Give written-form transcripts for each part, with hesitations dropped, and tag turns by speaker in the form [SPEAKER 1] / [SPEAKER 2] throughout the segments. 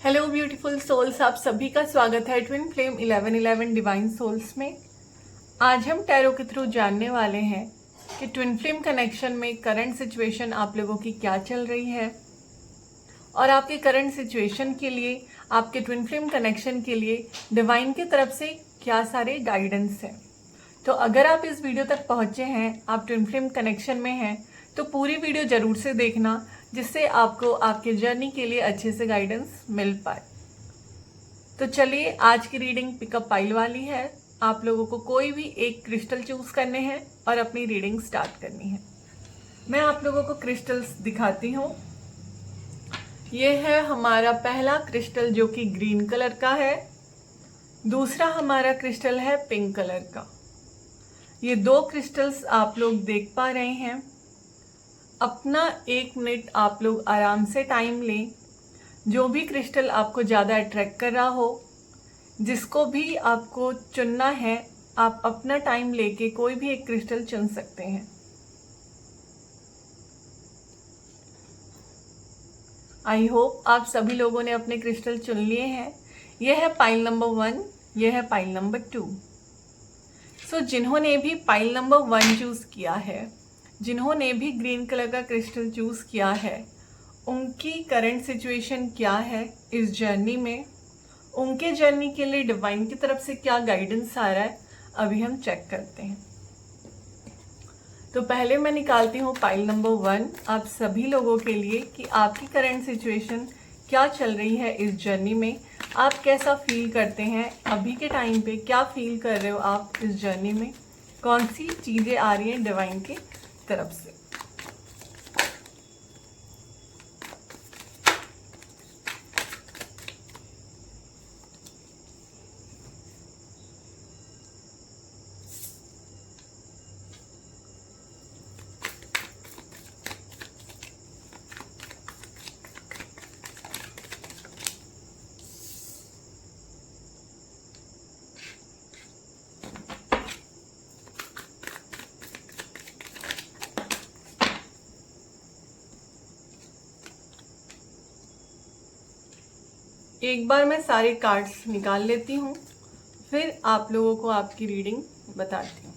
[SPEAKER 1] Hello beautiful souls, आप सभी का स्वागत है ट्विन फ्लेम 1111 डिवाइन सोल्स में। आज हम टैरो के थ्रू जानने वाले हैं कि ट्विन फ्लेम कनेक्शन में करंट सिचुएशन आप लोगों की क्या चल रही है और आपके करंट सिचुएशन के लिए, आपके ट्विन फ्लेम कनेक्शन के लिए डिवाइन की तरफ से क्या सारे गाइडेंस है। तो अगर आप इस वीडियो तक पहुंचे हैं, आप ट्विन फ्लेम कनेक्शन में हैं, तो पूरी वीडियो जरूर से देखना, जिससे आपको आपके जर्नी के लिए अच्छे से गाइडेंस मिल पाए। तो चलिए, आज की रीडिंग पिकअप पाइल वाली है। आप लोगों को कोई भी एक क्रिस्टल चूज करने हैं और अपनी रीडिंग स्टार्ट करनी है। मैं आप लोगों को क्रिस्टल्स दिखाती हूँ। ये है हमारा पहला क्रिस्टल जो कि ग्रीन कलर का है। दूसरा हमारा क्रिस्टल है पिंक कलर का। ये दो क्रिस्टल्स आप लोग देख पा रहे हैं। अपना 1 मिनट आप लोग आराम से टाइम लें। जो भी क्रिस्टल आपको ज़्यादा अट्रैक्ट कर रहा हो, जिसको भी आपको चुनना है, आप अपना टाइम लेके कोई भी एक क्रिस्टल चुन सकते हैं। आई होप आप सभी लोगों ने अपने क्रिस्टल चुन लिए हैं। यह है पाइल नंबर 1, यह है पाइल नंबर 2। सो जिन्होंने भी पाइल नंबर 1 चूज किया है, जिन्होंने भी ग्रीन कलर का क्रिस्टल चूज किया है, उनकी करंट सिचुएशन क्या है इस जर्नी में, उनके जर्नी के लिए डिवाइन की तरफ से क्या गाइडेंस आ रहा है, अभी हम चेक करते हैं। तो पहले मैं निकालती हूँ पाइल नंबर 1 आप सभी लोगों के लिए कि आपकी करंट सिचुएशन क्या चल रही है इस जर्नी में। आप कैसा फील करते हैं अभी के टाइम पे, क्या फील कर रहे हो आप इस जर्नी में, कौन सी चीज़ें आ रही हैं डिवाइन की तरफ से। एक बार मैं सारे कार्ड्स निकाल लेती हूँ, फिर आप लोगों को आपकी रीडिंग बताती हूँ।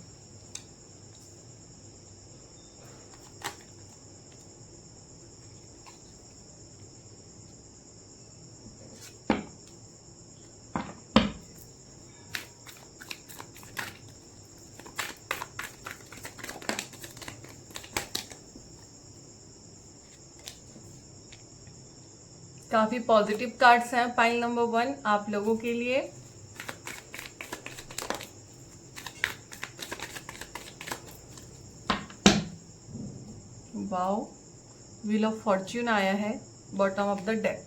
[SPEAKER 1] काफी पॉजिटिव कार्ड्स हैं पाइल नंबर 1 आप लोगों के लिए। वाओ, व्हील ऑफ फॉर्च्यून आया है बॉटम ऑफ द डेक।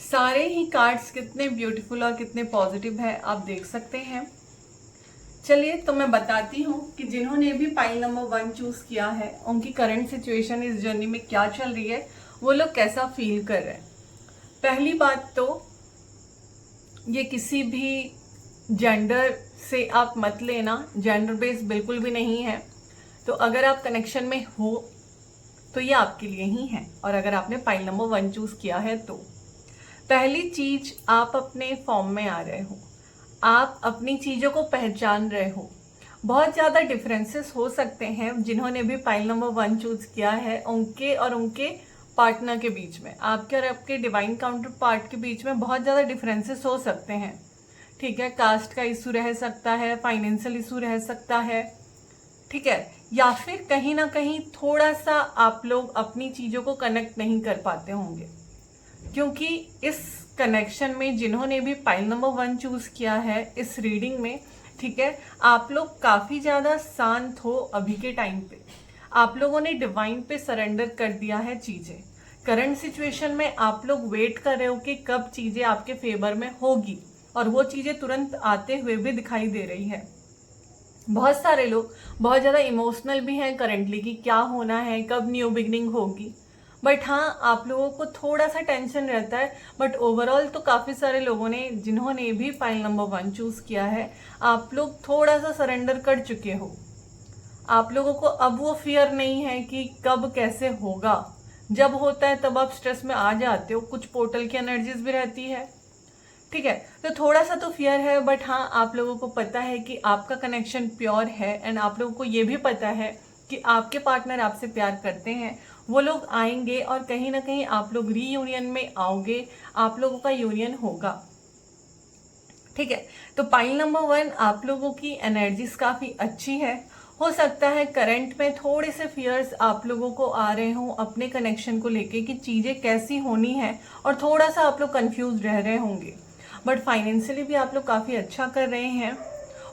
[SPEAKER 1] सारे ही कार्ड्स कितने ब्यूटीफुल और कितने पॉजिटिव है आप देख सकते हैं। चलिए, तो मैं बताती हूँ कि जिन्होंने भी पाइल नंबर 1 चूज किया है, उनकी करंट सिचुएशन इस जर्नी में क्या चल रही है, वो लोग कैसा फील कर रहे हैं। पहली बात तो ये किसी भी जेंडर से आप मत लेना, जेंडर बेस बिल्कुल भी नहीं है। तो अगर आप कनेक्शन में हो तो ये आपके लिए ही है, और अगर आपने पाइल नंबर 1 चूज किया है तो पहली चीज, आप अपने फॉर्म में आ रहे हो, आप अपनी चीज़ों को पहचान रहे हो। बहुत ज़्यादा डिफरेंसेस हो सकते हैं जिन्होंने भी पाइल नंबर 1 चूज किया है, उनके और उनके पार्टनर के बीच में, आपके और आपके डिवाइन काउंटर पार्ट के बीच में बहुत ज़्यादा डिफरेंसेस हो सकते हैं। ठीक है, कास्ट का इशू रह सकता है, फाइनेंशियल इशू रह सकता है, ठीक है, या फिर कहीं ना कहीं थोड़ा सा आप लोग अपनी चीज़ों को कनेक्ट नहीं कर पाते होंगे, क्योंकि इस कनेक्शन में जिन्होंने भी पाइल नंबर 1 चूज किया है इस रीडिंग में, ठीक है, आप लोग काफी ज्यादा शांत हो अभी के टाइम पे। आप लोगों ने डिवाइन पे सरेंडर कर दिया है चीजें। करंट सिचुएशन में आप लोग वेट कर रहे हो कि कब चीजें आपके फेवर में होगी, और वो चीजें तुरंत आते हुए भी दिखाई दे रही है। बहुत सारे लोग बहुत ज्यादा इमोशनल भी हैं करंटली कि क्या होना है, कब न्यू बिगनिंग होगी। बट हाँ, आप लोगों को थोड़ा सा टेंशन रहता है। बट ओवरऑल तो काफी सारे लोगों ने, जिन्होंने भी पाइल नंबर 1 चूज किया है, आप लोग थोड़ा सा सरेंडर कर चुके हो। आप लोगों को अब वो फियर नहीं है कि कब कैसे होगा, जब होता है तब आप स्ट्रेस में आ जाते हो, कुछ पोर्टल की एनर्जीज भी रहती है, ठीक है। तो थोड़ा सा तो फियर है, बट हाँ आप लोगों को पता है कि आपका कनेक्शन प्योर है, एंड आप लोगों को ये भी पता है कि आपके पार्टनर आपसे प्यार करते हैं, वो लोग आएंगे और कहीं ना कहीं आप लोग रीयूनियन में आओगे, आप लोगों का यूनियन होगा, ठीक है। तो पाइल नंबर 1 आप लोगों की एनर्जीज काफ़ी अच्छी है। हो सकता है करंट में थोड़े से फियर्स आप लोगों को आ रहे हों अपने कनेक्शन को लेके कि चीज़ें कैसी होनी है, और थोड़ा सा आप लोग कंफ्यूज रह रहे होंगे, बट फाइनेंशियली भी आप लोग काफ़ी अच्छा कर रहे हैं।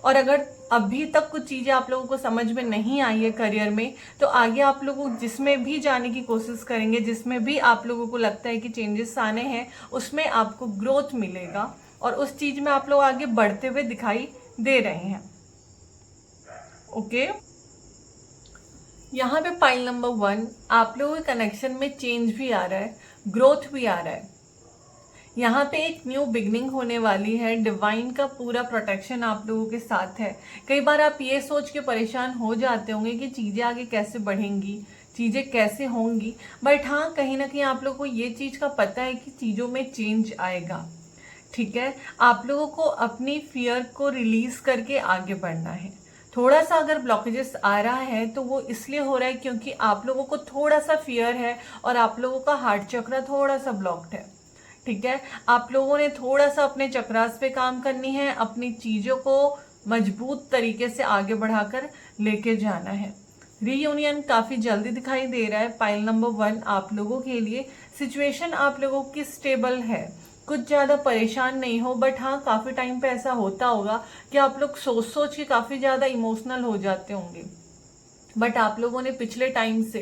[SPEAKER 1] और अगर अभी तक कुछ चीज़ें आप लोगों को समझ में नहीं आई है करियर में, तो आगे आप लोग जिसमें भी जाने की कोशिश करेंगे, जिसमें भी आप लोगों को लगता है कि चेंजेस आने हैं, उसमें आपको ग्रोथ मिलेगा और उस चीज़ में आप लोग आगे बढ़ते हुए दिखाई दे रहे हैं। ओके, यहाँ पे पाइल नंबर 1 आप लोगों के कनेक्शन में चेंज भी आ रहा है, ग्रोथ भी आ रहा है। यहाँ पे एक न्यू बिगनिंग होने वाली है, डिवाइन का पूरा प्रोटेक्शन आप लोगों के साथ है। कई बार आप ये सोच के परेशान हो जाते होंगे कि चीज़ें आगे कैसे बढ़ेंगी, चीज़ें कैसे होंगी, बट हाँ कहीं ना कहीं आप लोगों को ये चीज़ का पता है कि चीज़ों में चेंज आएगा, ठीक है। आप लोगों को अपनी फियर को रिलीज करके आगे बढ़ना है। थोड़ा सा अगर ब्लॉकेजेस आ रहा है तो वो इसलिए हो रहा है क्योंकि आप लोगों को थोड़ा सा फियर है और आप लोगों का हार्ट चक्र थोड़ा सा ब्लॉक्ड है, ठीक है। आप लोगों ने थोड़ा सा अपने चक्रास पे काम करनी है, अपनी चीज़ों को मजबूत तरीके से आगे बढ़ाकर लेके जाना है। रीयूनियन काफ़ी जल्दी दिखाई दे रहा है पाइल नंबर 1 आप लोगों के लिए। सिचुएशन आप लोगों की स्टेबल है, कुछ ज़्यादा परेशान नहीं हो, बट हाँ काफ़ी टाइम पे ऐसा होता होगा कि आप लोग सोच सोच के काफ़ी ज़्यादा इमोशनल हो जाते होंगे, बट आप लोगों ने पिछले टाइम से,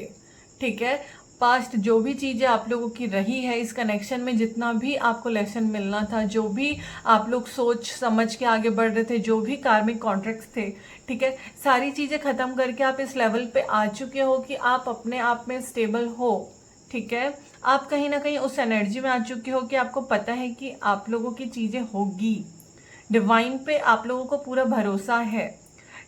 [SPEAKER 1] ठीक है, पास्ट जो भी चीज़ें आप लोगों की रही है इस कनेक्शन में, जितना भी आपको लेसन मिलना था, जो भी आप लोग सोच समझ के आगे बढ़ रहे थे, जो भी कार्मिक कॉन्ट्रैक्ट्स थे, ठीक है, सारी चीज़ें ख़त्म करके आप इस लेवल पे आ चुके हो कि आप अपने आप में स्टेबल हो, ठीक है। आप कहीं ना कहीं उस एनर्जी में आ चुके हो कि आपको पता है कि आप लोगों की चीज़ें होगी, डिवाइन पे आप लोगों को पूरा भरोसा है,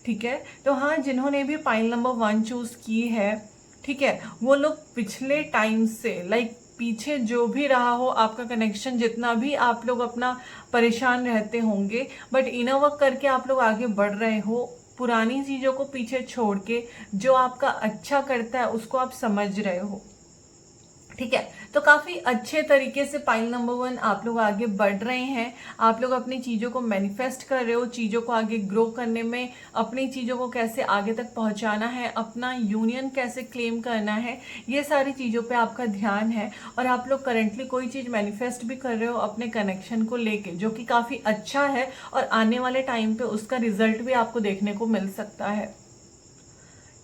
[SPEAKER 1] ठीक है। तो हाँ जिन्होंने भी पाइल नंबर 1 चूज की है, ठीक है, वो लोग पिछले टाइम से पीछे जो भी रहा हो आपका कनेक्शन, जितना भी आप लोग अपना परेशान रहते होंगे, बट इनर वर्क करके आप लोग आगे बढ़ रहे हो, पुरानी चीज़ों को पीछे छोड़ के जो आपका अच्छा करता है उसको आप समझ रहे हो, ठीक है। तो काफी अच्छे तरीके से पाइल नंबर 1 आप लोग आगे बढ़ रहे हैं। आप लोग अपनी चीजों को मैनिफेस्ट कर रहे हो, चीजों को आगे ग्रो करने में, अपनी चीजों को कैसे आगे तक पहुंचाना है, अपना यूनियन कैसे क्लेम करना है, ये सारी चीजों पे आपका ध्यान है। और आप लोग करंटली कोई चीज मैनिफेस्ट भी कर रहे हो अपने कनेक्शन को लेके, जो कि काफी अच्छा है, और आने वाले टाइम पे उसका रिजल्ट भी आपको देखने को मिल सकता है,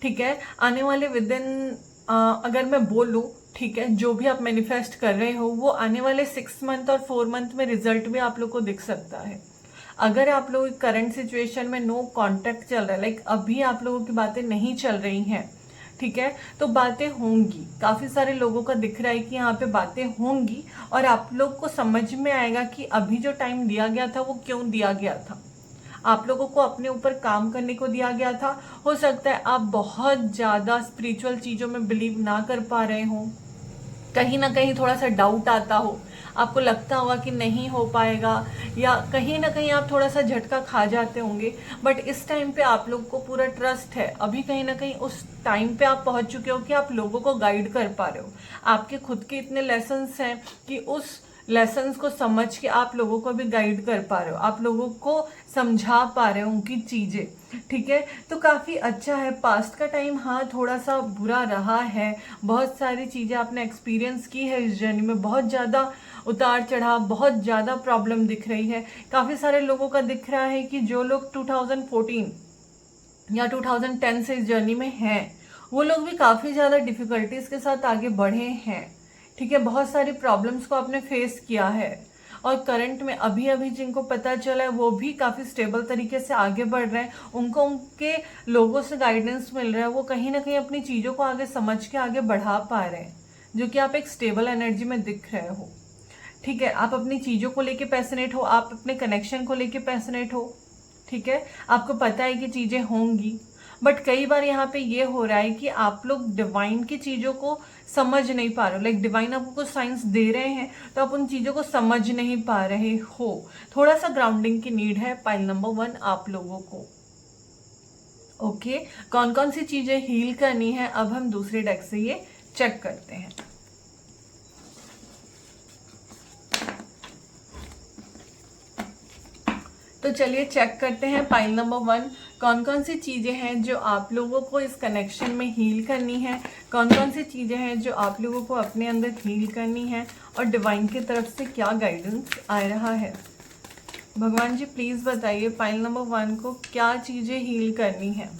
[SPEAKER 1] ठीक है। आने वाले विदिन अगर मैं बोलूँ, ठीक है, जो भी आप मैनिफेस्ट कर रहे हो वो आने वाले 6 मंथ और 4 मंथ में रिजल्ट भी आप लोग को दिख सकता है। अगर आप लोग करंट सिचुएशन में नो कांटेक्ट चल रहा है, अभी आप लोगों की बातें नहीं चल रही हैं, ठीक है, तो बातें होंगी। काफी सारे लोगों का दिख रहा है कि यहाँ पे बातें होंगी, और आप लोग को समझ में आएगा कि अभी जो टाइम दिया गया था वो क्यों दिया गया था। आप लोगों को अपने ऊपर काम करने को दिया गया था। हो सकता है आप बहुत ज्यादा स्पिरिचुअल चीजों में बिलीव ना कर पा रहे हो, कहीं ना कहीं थोड़ा सा डाउट आता हो, आपको लगता होगा कि नहीं हो पाएगा, या कहीं ना कहीं आप थोड़ा सा झटका खा जाते होंगे, बट इस टाइम पे आप लोग को पूरा ट्रस्ट है। अभी कहीं ना कहीं उस टाइम पे आप पहुंच चुके हो कि आप लोगों को गाइड कर पा रहे हो। आपके खुद के इतने लेसन्स हैं कि उस लेसन्स को समझ के आप लोगों को भी गाइड कर पा रहे हो, आप लोगों को समझा पा रहे हो उनकी चीजें, ठीक है। तो काफी अच्छा है। पास्ट का टाइम हाँ थोड़ा सा बुरा रहा है, बहुत सारी चीजें आपने एक्सपीरियंस की है इस जर्नी में, बहुत ज्यादा उतार चढ़ाव, बहुत ज्यादा प्रॉब्लम दिख रही है। काफी सारे लोगों का दिख रहा है कि जो लोग 2014 या 2010 से इस जर्नी में हैं, वो लोग भी काफी ज्यादा डिफिकल्टीज के साथ आगे बढ़े हैं, ठीक है। बहुत सारी प्रॉब्लम्स को आपने फेस किया है, और करंट में अभी अभी जिनको पता चला है वो भी काफी स्टेबल तरीके से आगे बढ़ रहे हैं। उनको उनके लोगों से गाइडेंस मिल रहा है, वो कहीं ना कहीं अपनी चीजों को आगे समझ के आगे बढ़ा पा रहे हैं, जो कि आप एक स्टेबल एनर्जी में दिख रहे हो, ठीक है। आप अपनी चीजों को लेके पैशनेट हो, आप अपने कनेक्शन को लेके पैशनेट हो, ठीक है। आपको पता है कि चीजें होंगी, बट कई बार यहाँ पे ये हो रहा है कि आप लोग डिवाइन की चीज़ों को समझ नहीं पा रहे हो। लाइक डिवाइन आपको कुछ साइंस दे रहे हैं तो आप उन चीज़ों को समझ नहीं पा रहे हो। थोड़ा सा ग्राउंडिंग की नीड है पाइल नंबर 1 आप लोगों को। ओके, कौन कौन सी चीज़ें हील करनी है अब हम दूसरे डेक से ये चेक करते हैं। तो चलिए चेक करते हैं पाइल नंबर 1 कौन कौन सी चीज़ें हैं जो आप लोगों को इस कनेक्शन में हील करनी है, कौन कौन सी चीज़ें हैं जो आप लोगों को अपने अंदर हील करनी है, और डिवाइन की तरफ से क्या गाइडेंस आ रहा है। भगवान जी प्लीज़ बताइए पाइल नंबर 1 को क्या चीज़ें हील करनी है।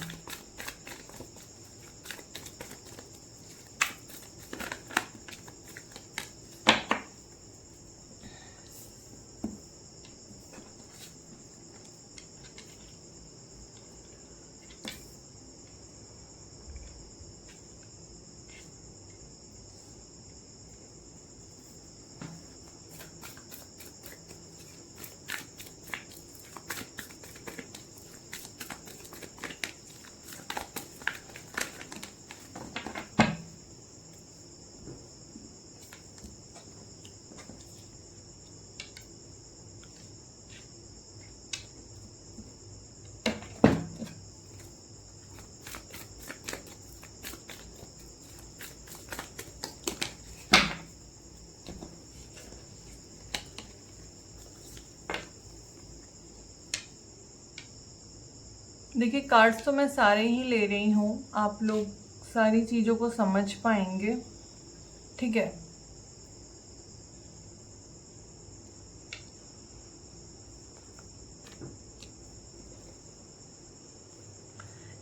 [SPEAKER 1] देखिए कार्ड्स तो मैं सारे ही ले रही हूँ, आप लोग सारी चीज़ों को समझ पाएंगे, ठीक है।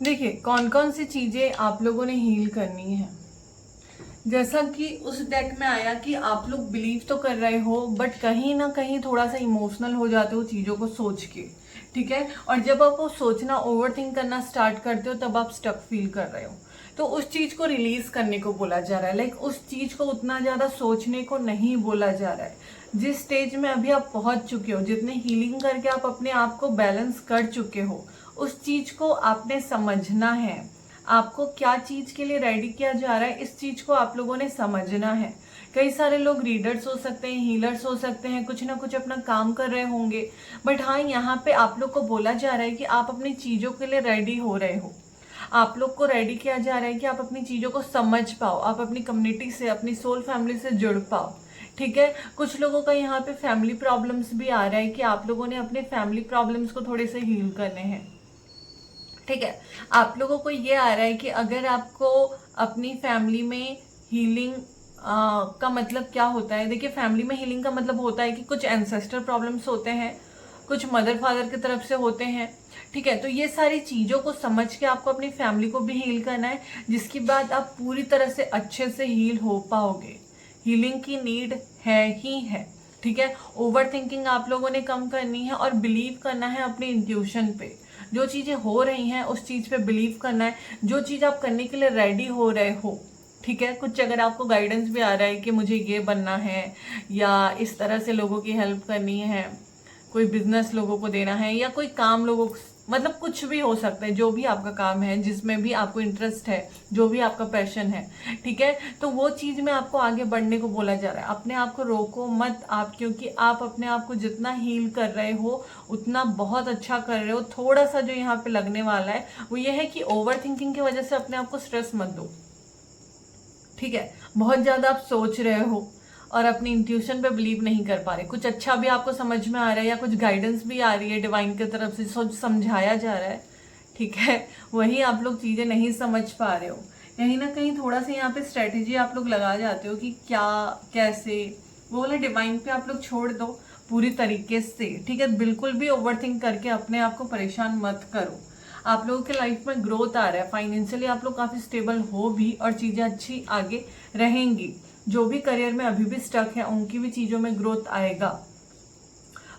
[SPEAKER 1] देखिए कौन कौन सी चीज़ें आप लोगों ने हील करनी है। जैसा कि उस डेक में आया कि आप लोग बिलीव तो कर रहे हो बट कहीं ना कहीं थोड़ा सा इमोशनल हो जाते हो चीज़ों को सोच के, ठीक है। और जब आप वो सोचना ओवर थिंक करना स्टार्ट करते हो तब आप स्टक फील कर रहे हो। तो उस चीज़ को रिलीज करने को बोला जा रहा है। लाइक उस चीज़ को उतना ज़्यादा सोचने को नहीं बोला जा रहा है। जिस स्टेज में अभी आप पहुंच चुके हो, जितने हीलिंग करके आप अपने आप को बैलेंस कर चुके हो, उस चीज़ को आपने समझना है। आपको क्या चीज के लिए रेडी किया जा रहा है इस चीज को आप लोगों ने समझना है। कई सारे लोग रीडर्स हो सकते हैं, हीलर्स हो सकते हैं, कुछ ना कुछ अपना काम कर रहे होंगे, बट हाँ यहाँ पे आप लोग को बोला जा रहा है कि आप अपनी चीजों के लिए रेडी हो रहे हो। आप लोग को रेडी किया जा रहा है कि आप अपनी चीजों को समझ पाओ, आप अपनी कम्युनिटी से, अपनी सोल फैमिली से जुड़ पाओ, ठीक है। कुछ लोगों का यहाँ पे फैमिली प्रॉब्लम्स भी आ रहा है कि आप लोगों ने अपने फैमिली प्रॉब्लम्स को थोड़े से हील करने हैं, ठीक है। आप लोगों को ये आ रहा है कि अगर आपको अपनी फैमिली में हीलिंग का मतलब क्या होता है। देखिए फैमिली में हीलिंग का मतलब होता है कि कुछ एंसेस्टर प्रॉब्लम्स होते हैं, कुछ मदर फादर की तरफ से होते हैं, ठीक है। तो ये सारी चीज़ों को समझ के आपको अपनी फैमिली को भी हील करना है, जिसके बाद आप पूरी तरह से अच्छे से हील हो पाओगे। हीलिंग की नीड है ही है, ठीक है। ओवर थिंकिंग आप लोगों ने कम करनी है और बिलीव करना है अपनी इंट्यूशन पे। जो चीज़ें हो रही हैं उस चीज़ पे बिलीव करना है। जो चीज़ आप करने के लिए रेडी हो रहे हो, ठीक है। कुछ अगर आपको गाइडेंस भी आ रहा है कि मुझे ये बनना है या इस तरह से लोगों की हेल्प करनी है, कोई बिजनेस लोगों को देना है या कोई काम लोगों, मतलब कुछ भी हो सकता है, जो भी आपका काम है, जिसमें भी आपको इंटरेस्ट है, जो भी आपका पैशन है, ठीक है। तो वो चीज़ में आपको आगे बढ़ने को बोला जा रहा है। अपने आप को रोको मत आप, क्योंकि आप अपने आप को जितना हील कर रहे हो उतना बहुत अच्छा कर रहे हो। थोड़ा सा जो यहाँ पे लगने वाला है वो ये है कि ओवर थिंकिंग की वजह से अपने आप को स्ट्रेस मत दो, ठीक है। बहुत ज़्यादा आप सोच रहे हो और अपनी इंट्यूशन पे बिलीव नहीं कर पा रहे। कुछ अच्छा भी आपको समझ में आ रहा है या कुछ गाइडेंस भी आ रही है डिवाइन की तरफ से, सोच समझाया जा रहा है, ठीक है। वही आप लोग चीज़ें नहीं समझ पा रहे हो। कहीं ना कहीं थोड़ा सा यहाँ पे स्ट्रेटेजी आप लोग लगा जाते हो कि क्या कैसे, वो वाला डिवाइन पे आप लोग छोड़ दो पूरी तरीके से, ठीक है। बिल्कुल भी ओवर थिंक करके अपने आप को परेशान मत करो। आप लोगों के लाइफ में ग्रोथ आ रहा है, फाइनेंशियली आप लोग काफ़ी स्टेबल हो भी और चीज़ें अच्छी आगे रहेंगी। जो भी करियर में अभी भी स्टक है उनकी भी चीज़ों में ग्रोथ आएगा।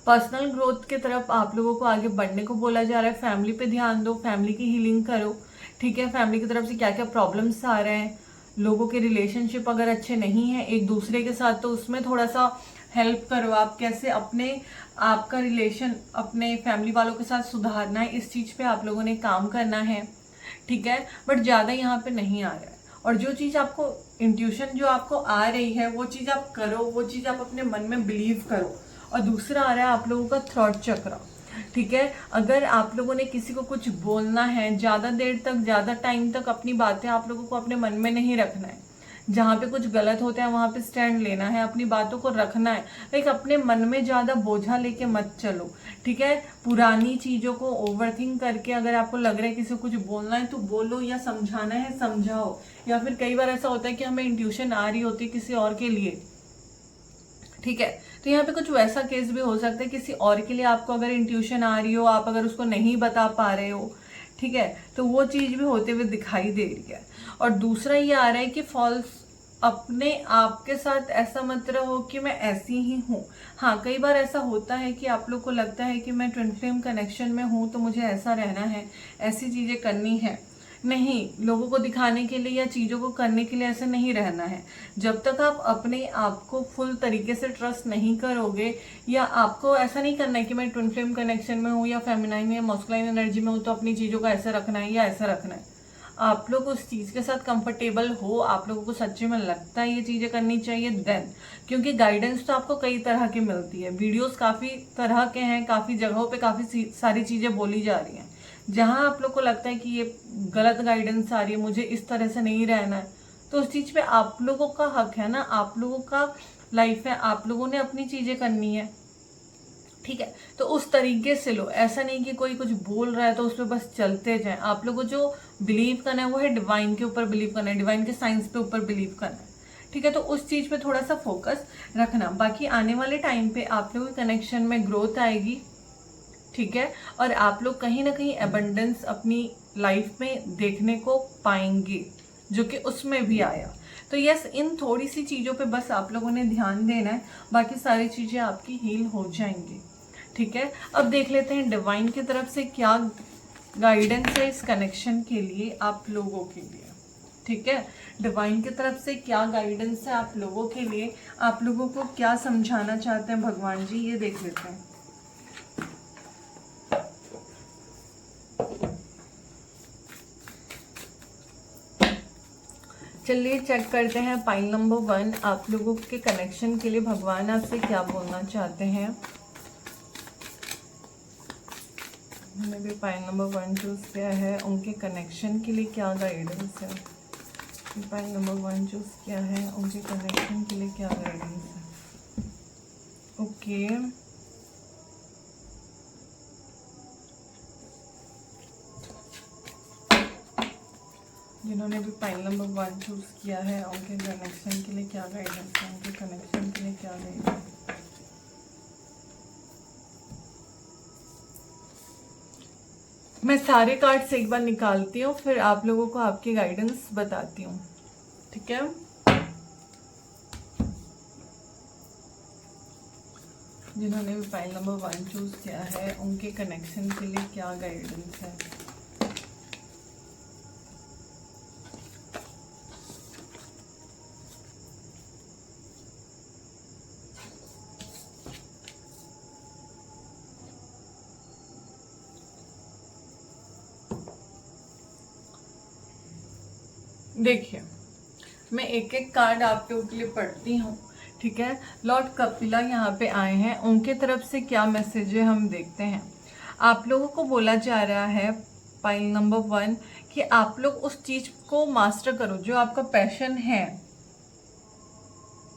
[SPEAKER 1] पर्सनल ग्रोथ की तरफ आप लोगों को आगे बढ़ने को बोला जा रहा है। फैमिली पे ध्यान दो, फैमिली की हीलिंग करो, ठीक है। फैमिली की तरफ से क्या क्या प्रॉब्लम्स आ रहे हैं, लोगों के रिलेशनशिप अगर अच्छे नहीं हैं एक दूसरे के साथ तो उसमें थोड़ा सा हेल्प करो। आप कैसे अपने आपका रिलेशन अपने फैमिली वालों के साथ सुधारना है, इस चीज़ पे आप लोगों ने काम करना है, ठीक है, बट ज़्यादा यहाँ पे नहीं आ रहा है। और जो चीज़ आपको इंट्यूशन जो आपको आ रही है वो चीज़ आप करो, वो चीज़ आप अपने मन में बिलीव करो। और दूसरा आ रहा है आप लोगों का थ्रॉट चक्र। ठीक है, अगर आप लोगों ने किसी को कुछ बोलना है, ज़्यादा देर तक, ज़्यादा टाइम तक अपनी बातें आप लोगों को अपने मन में नहीं रखना है। जहाँ पे कुछ गलत होता है वहाँ पे स्टैंड लेना है, अपनी बातों को रखना है। लाइक अपने मन में ज़्यादा बोझा लेके मत चलो। ठीक है, पुरानी चीज़ों को ओवरथिंक करके अगर आपको लग रहा है किसी को कुछ बोलना है तो बोलो, या समझाना है समझाओ। या फिर कई बार ऐसा होता है कि हमें इंट्यूशन आ रही होती है किसी और के लिए, ठीक है, तो यहाँ पे कुछ वैसा केस भी हो सकता है किसी और के लिए आपको अगर इंट्यूशन आ रही हो, आप अगर उसको नहीं बता पा रहे हो, ठीक है, तो वो चीज़ भी होते हुए दिखाई दे रही है। और दूसरा ये आ रहा है कि फॉल्स अपने आप के साथ ऐसा मत रहो कि मैं ऐसी ही हूँ। हाँ, कई बार ऐसा होता है कि आप लोग को लगता है कि मैं ट्विन फ्लेम कनेक्शन में हूँ तो मुझे ऐसा रहना है, ऐसी चीज़ें करनी है। नहीं, लोगों को दिखाने के लिए या चीज़ों को करने के लिए ऐसे नहीं रहना है। जब तक आप अपने आप को फुल तरीके से ट्रस्ट नहीं करोगे, या आपको ऐसा नहीं करना है कि मैं ट्विन फ्लेम कनेक्शन में हूँ या फेमिनाइन या मस्कुलाइन एनर्जी में हूँ तो अपनी चीज़ों को ऐसे रखना है या ऐसा रखना है। आप लोग उस चीज़ के साथ कंफर्टेबल हो, आप लोगों को सच्ची में लगता है ये चीज़ें करनी चाहिए, देन। क्योंकि गाइडेंस तो आपको कई तरह की मिलती है, वीडियोस काफ़ी तरह के हैं, काफ़ी जगहों पे काफ़ी सारी चीज़ें बोली जा रही हैं। जहाँ आप लोग को लगता है कि ये गलत गाइडेंस आ रही है, मुझे इस तरह से नहीं रहना है, तो उस चीज़ पे आप लोगों का हक है ना, आप लोगों का लाइफ है, आप लोगों ने अपनी चीज़ें करनी है। ठीक है, तो उस तरीके से लो, ऐसा नहीं कि कोई कुछ बोल रहा है तो उस पर बस चलते जाएं। आप लोगों को जो बिलीव करना है वो है डिवाइन के ऊपर बिलीव करना है, डिवाइन के साइंस पे ऊपर बिलीव करना है। ठीक है, तो उस चीज़ पे थोड़ा सा फोकस रखना। बाकी आने वाले टाइम पे आप लोगों के कनेक्शन में ग्रोथ आएगी। ठीक है, और आप लोग कहीं ना कहीं एबंडेंस अपनी लाइफ में देखने को पाएंगे, जो कि उसमें भी आया। तो यस, इन थोड़ी सी चीज़ों पे बस आप लोगों ने ध्यान देना है, बाकी सारी चीज़ें आपकी हील हो जाएंगी। ठीक है, अब देख लेते हैं डिवाइन की तरफ से क्या गाइडेंस है इस कनेक्शन के लिए आप लोगों के लिए। ठीक है, डिवाइन की तरफ से क्या गाइडेंस है आप लोगों के लिए, आप लोगों को क्या समझाना चाहते हैं भगवान जी, ये देख लेते हैं। चलिए चेक करते हैं पाइल नंबर 1 आप लोगों के कनेक्शन के लिए भगवान आपसे क्या बोलना चाहते हैं। मैंने भी पाइल नंबर 1 चूज किया है, उनके कनेक्शन के लिए क्या गाइडेंस है। पाइल नंबर 1 चूज किया है, उनके कनेक्शन के लिए क्या गाइडेंस है। ओके, जिन्होंने भी पाइल नंबर 1 चूज किया है, उनके कनेक्शन के लिए क्या गाइडेंस है, उनके कनेक्शन के लिए क्या गाइडेंस। मैं सारे कार्ड्स एक बार निकालती हूँ, फिर आप लोगों को आपकी गाइडेंस बताती हूँ। ठीक है, जिन्होंने भी पाइल नंबर 1 चूज किया है, उनके कनेक्शन के लिए क्या गाइडेंस है। देखिए, मैं एक एक कार्ड आप लोगों के लिए पढ़ती हूँ। ठीक है, लॉर्ड कपिला यहाँ पे आए हैं, उनके तरफ से क्या मैसेज है हम देखते हैं। आप लोगों को बोला जा रहा है पाइल नंबर 1 कि आप लोग उस चीज को मास्टर करो जो आपका पैशन है,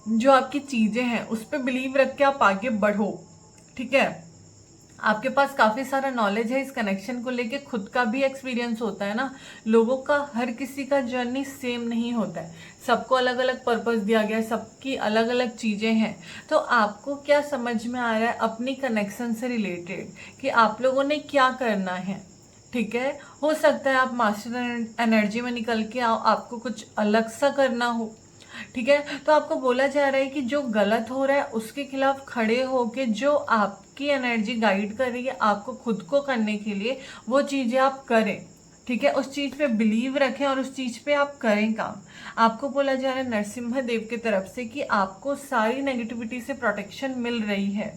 [SPEAKER 1] जो आपकी चीजें हैं उस पर बिलीव रख के आप आगे बढ़ो। ठीक है, आपके पास काफी सारा नॉलेज है इस कनेक्शन को लेके, खुद का भी एक्सपीरियंस होता है ना। लोगों का, हर किसी का जर्नी सेम नहीं होता है, सबको अलग अलग पर्पस दिया गया है, सबकी अलग अलग चीजें हैं। तो आपको क्या समझ में आ रहा है अपनी कनेक्शन से रिलेटेड कि आप लोगों ने क्या करना है। ठीक है, हो सकता है आप मास्टर एनर्जी में निकल के आओ, आपको कुछ अलग सा करना हो। ठीक है, तो आपको बोला जा रहा है कि जो गलत हो रहा है उसके खिलाफ खड़े होके जो आपकी एनर्जी गाइड कर रही है आपको खुद को करने के लिए, वो चीजें आप करें। ठीक है, उस चीज पे बिलीव रखें और उस चीज पे आप करें काम। आपको बोला जा रहा है नरसिम्हा देव की तरफ से कि आपको सारी नेगेटिविटी से प्रोटेक्शन मिल रही है।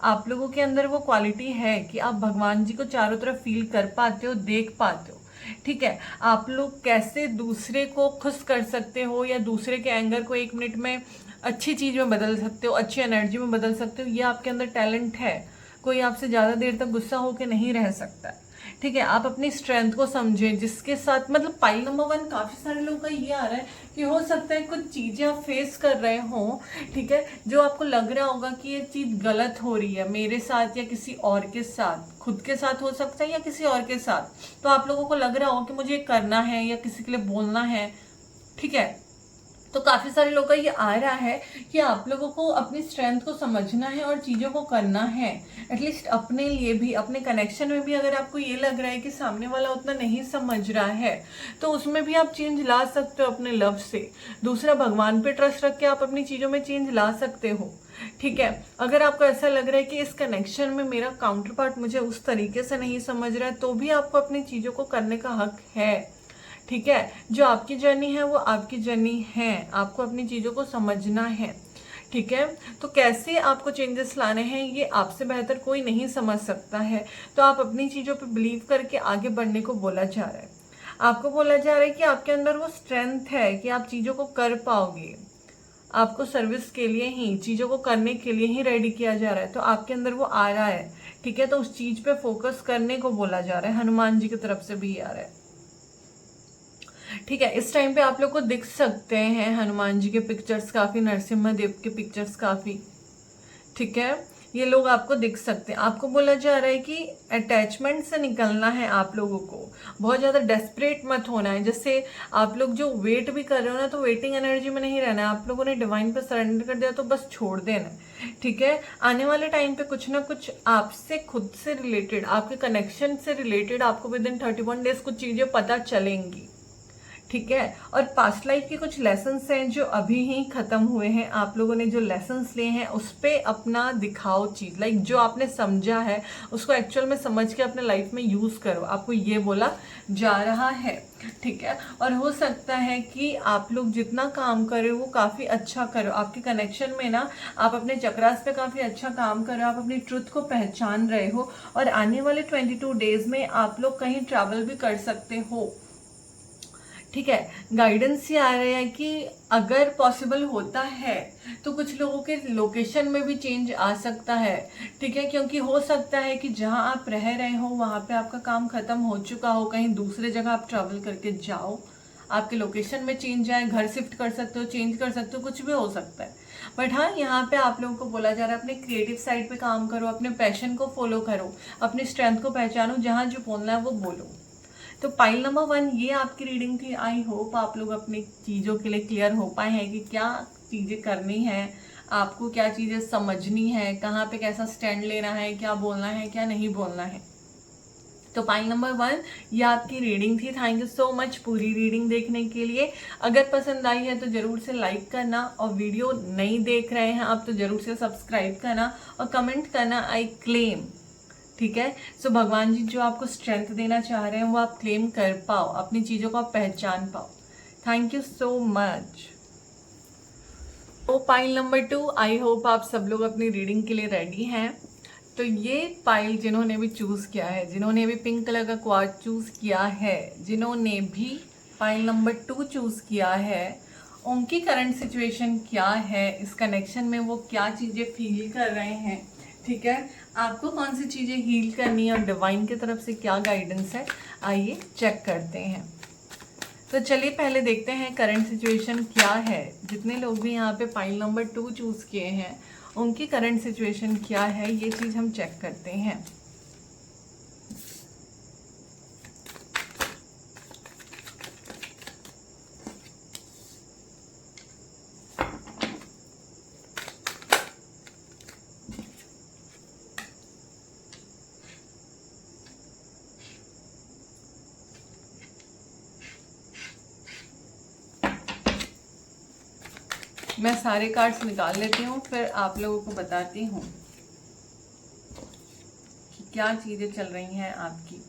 [SPEAKER 1] आप लोगों के अंदर वो क्वालिटी है कि आप भगवान जी को चारों तरफ फील कर पाते हो, देख पाते हो। ठीक है, आप लोग कैसे दूसरे को खुश कर सकते हो या दूसरे के एंगर को 1 मिनट में अच्छी चीज़ में बदल सकते हो, अच्छी एनर्जी में बदल सकते हो, ये आपके अंदर टैलेंट है। कोई आपसे ज़्यादा देर तक गुस्सा होकर नहीं रह सकता। ठीक है, आप अपनी स्ट्रेंथ को समझें, जिसके साथ मतलब पाइल नंबर 1 काफ़ी सारे लोगों का ये आ रहा है कि हो सकता है कुछ चीज़ें आप फेस कर रहे हो, ठीक है, जो आपको लग रहा होगा कि ये चीज़ गलत हो रही है मेरे साथ या किसी और के साथ, खुद के साथ हो सकता है या किसी और के साथ। तो आप लोगों को लग रहा हो कि मुझे करना है या किसी के लिए बोलना है। ठीक है, तो काफी सारे लोगों का ये आ रहा है कि आप लोगों को अपनी स्ट्रेंथ को समझना है और चीजों को करना है, एटलीस्ट अपने लिए भी, अपने कनेक्शन में भी। अगर आपको ये लग रहा है कि सामने वाला उतना नहीं समझ रहा है, तो उसमें भी आप चेंज ला सकते हो अपने लव से। दूसरा, भगवान पे ट्रस्ट रख के आप अपनी चीजों में चेंज ला सकते हो। ठीक है, अगर आपको ऐसा लग रहा है कि इस कनेक्शन में मेरा काउंटर पार्ट मुझे उस तरीके से नहीं समझ रहा है, तो भी आपको अपनी चीजों को करने का हक है। ठीक है, जो आपकी जर्नी है वो आपकी जर्नी है, आपको अपनी चीज़ों को समझना है। ठीक है, तो कैसे आपको चेंजेस लाने हैं ये आपसे बेहतर कोई नहीं समझ सकता है। तो आप अपनी चीज़ों पे बिलीव करके आगे बढ़ने को बोला जा रहा है। आपको बोला जा रहा है कि आपके अंदर वो स्ट्रेंथ है कि आप चीज़ों को कर पाओगे। आपको सर्विस के लिए ही, चीज़ों को करने के लिए ही रेडी किया जा रहा है, तो आपके अंदर वो आ रहा है। ठीक है, तो उस चीज़ पे फोकस करने को बोला जा रहा है। हनुमान जी की तरफ से भी आ रहा है। ठीक है, इस टाइम पे आप लोग को दिख सकते हैं हनुमान जी के पिक्चर्स काफी, नरसिम्हा देव के पिक्चर्स काफी। ठीक है, ये लोग आपको दिख सकते हैं। आपको बोला जा रहा है कि अटैचमेंट से निकलना है आप लोगों को, बहुत ज्यादा डेस्परेट मत होना है। जैसे आप लोग जो वेट भी कर रहे हो ना, तो वेटिंग एनर्जी में नहीं रहना है। आप लोगों ने डिवाइन पे सरेंडर कर दिया तो बस छोड़ देना है। ठीक है, आने वाले टाइम पे कुछ ना कुछ आपसे खुद से रिलेटेड, आपके कनेक्शन से रिलेटेड आपको विद इन 31 डेज कुछ चीजें पता चलेंगी। ठीक है, और पास्ट लाइफ के कुछ लेसन्स हैं जो अभी ही खत्म हुए हैं। आप लोगों ने जो लेसन्स लिए हैं उस पे अपना दिखाओ चीज, लाइक जो आपने समझा है उसको एक्चुअल में समझ के अपने लाइफ में यूज करो, आपको ये बोला जा रहा है। ठीक है, और हो सकता है कि आप लोग जितना काम करो वो काफी अच्छा करो। आपके कनेक्शन में ना, आप अपने चक्रास पे काफी अच्छा काम कर रहे हो, आप अपनी ट्रुथ को पहचान रहे हो, और आने वाले 22 डेज में आप लोग कहीं ट्रैवल भी कर सकते हो। ठीक है, गाइडेंस ये आ रहा है कि अगर पॉसिबल होता है तो कुछ लोगों के लोकेशन में भी चेंज आ सकता है। ठीक है, क्योंकि हो सकता है कि जहां आप रह रहे हो वहां पे आपका काम खत्म हो चुका हो, कहीं दूसरे जगह आप ट्रैवल करके जाओ, आपके लोकेशन में चेंज आए, घर शिफ्ट कर सकते हो, चेंज कर सकते हो, कुछ भी हो सकता है। बट हाँ, यहाँ पे आप लोगों को बोला जा रहा है अपने क्रिएटिव साइड पे काम करो, अपने पैशन को फॉलो करो, अपनी स्ट्रेंथ को पहचानो, जहां जो बोलना है वो बोलो। तो पाइल नंबर 1 ये आपकी रीडिंग थी। आई होप आप लोग अपनी चीज़ों के लिए क्लियर हो पाए हैं कि क्या चीज़ें करनी है, आपको क्या चीज़ें समझनी है, कहाँ पे कैसा स्टैंड लेना है, क्या बोलना है, क्या नहीं बोलना है। तो पाइल नंबर 1 ये आपकी रीडिंग थी। थैंक यू सो मच पूरी रीडिंग देखने के लिए। अगर पसंद आई है तो जरूर से लाइक करना, और वीडियो नहीं देख रहे हैं आप तो जरूर से सब्सक्राइब करना और कमेंट करना आई क्लेम। ठीक है, सो भगवान जी जो आपको स्ट्रेंथ देना चाह रहे हैं वो आप क्लेम कर पाओ, अपनी चीजों को आप पहचान पाओ। Thank you so much. तो पाइल नंबर 2, आई होप आप सब लोग अपनी रीडिंग के लिए रेडी हैं। तो ये पाइल जिन्होंने भी चूज किया है, जिन्होंने भी पिंक कलर का क्वार्ट चूज किया है, जिन्होंने भी पाइल नंबर 2 चूज किया है, उनकी करंट सिचुएशन क्या है, इस कनेक्शन में वो क्या चीजें फील कर रहे हैं। ठीक है, आपको कौन सी चीजें हील करनी है और डिवाइन की तरफ से क्या गाइडेंस है, आइए चेक करते हैं। तो चलिए पहले देखते हैं करंट सिचुएशन क्या है। जितने लोग भी यहाँ पे पाइल नंबर 2 चूज किए हैं उनकी करंट सिचुएशन क्या है, ये चीज हम चेक करते हैं। मैं सारे कार्ड्स निकाल लेती हूँ, फिर आप लोगों को बताती हूँ कि क्या चीजें चल रही हैं आपकी।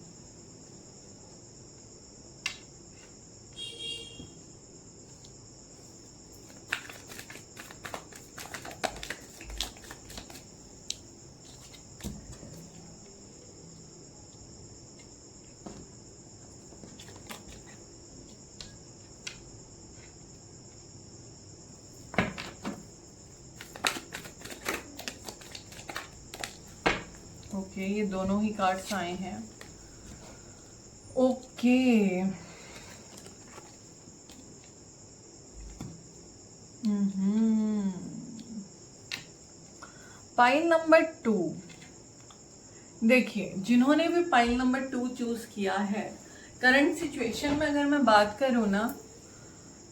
[SPEAKER 1] ओके, ये दोनों ही कार्ड्स आए हैं। Okay, pile number 2। देखिए, जिन्होंने भी पाइल नंबर 2 चूज किया है, करंट सिचुएशन में अगर मैं बात करूँ ना,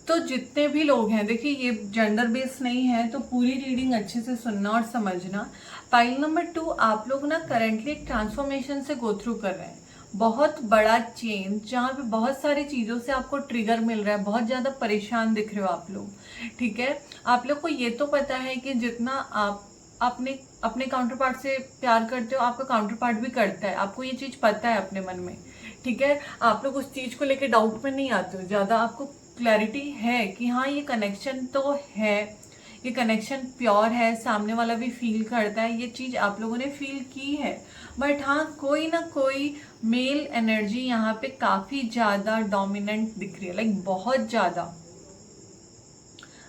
[SPEAKER 1] तो जितने भी लोग हैं, देखिए ये जेंडर बेस नहीं है, तो पूरी रीडिंग अच्छे से सुनना और समझना। पाइल नंबर 2, आप लोग ना करंटली एक ट्रांसफॉर्मेशन से गो थ्रू कर रहे हैं, बहुत बड़ा चेंज, जहाँ पे बहुत सारी चीज़ों से आपको ट्रिगर मिल रहा है, बहुत ज़्यादा परेशान दिख रहे हो आप लोग, ठीक है। आप लोग को ये तो पता है कि जितना आप अपने काउंटर पार्ट से प्यार करते हो, आपका काउंटर पार्ट भी करता है, आपको ये चीज़ पता है अपने मन में, ठीक है। आप लोग उस चीज़ को लेकर डाउट में नहीं आते हो ज़्यादा, आपको क्लैरिटी है कि हाँ ये कनेक्शन तो है, ये कनेक्शन प्योर है, सामने वाला भी फील करता है, ये चीज़ आप लोगों ने फील की है। बट हाँ, कोई ना कोई मेल एनर्जी यहाँ पे काफ़ी ज़्यादा डोमिनेंट दिख रही है, लाइक बहुत ज़्यादा।